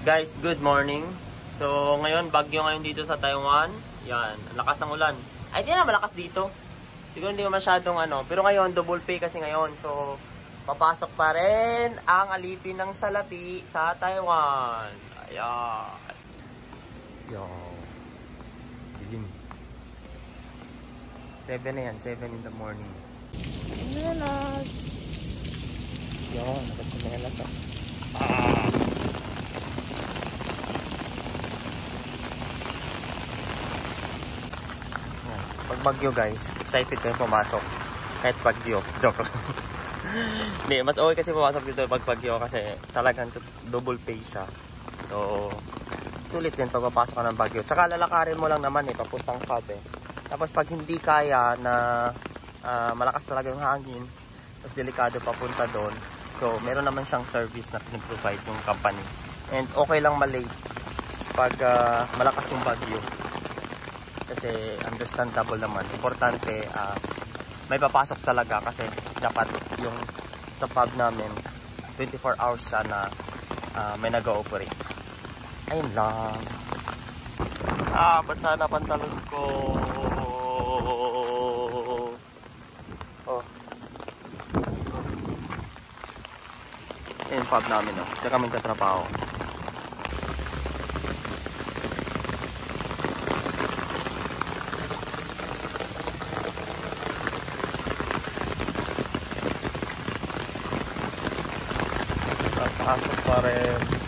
Guys, good morning. So, ngayon, bagyo ngayon dito sa Taiwan. Yan, ang lakas ng ulan. Ay, di na malakas dito. Siguro hindi masyadong ano. Pero ngayon, double pay kasi ngayon. So, papasok pa rin ang alipin ng salapi sa Taiwan. Ayan. Yo. Dilim. 7 na yan, 7 in the morning. Melas. Yo, nakasimelas ah. Pag bagyo guys, excited kayong pumasok. Kahit bagyo. Joke lang. Hindi, mas okay kasi pumasok dito pag bagyo kasi talagang double pay siya. So, sulit din pag papasok ka ng bagyo. Tsaka lalakarin mo lang naman papuntang hub Tapos pag hindi kaya na malakas talaga yung hangin, tapos delikado papunta doon. So, meron naman siyang service na piniprovide yung company. And okay lang malate pag malakas yung bagyo. Kasi understandable naman. Importante, may papasok talaga kasi dapat yung sa pub namin 24 hours siya na may nag-ooperate. Ayun lang. Basa na pantalon ko. Oh. Ayun pub namin. Diyan kami katrabaho. Pasok pa rin.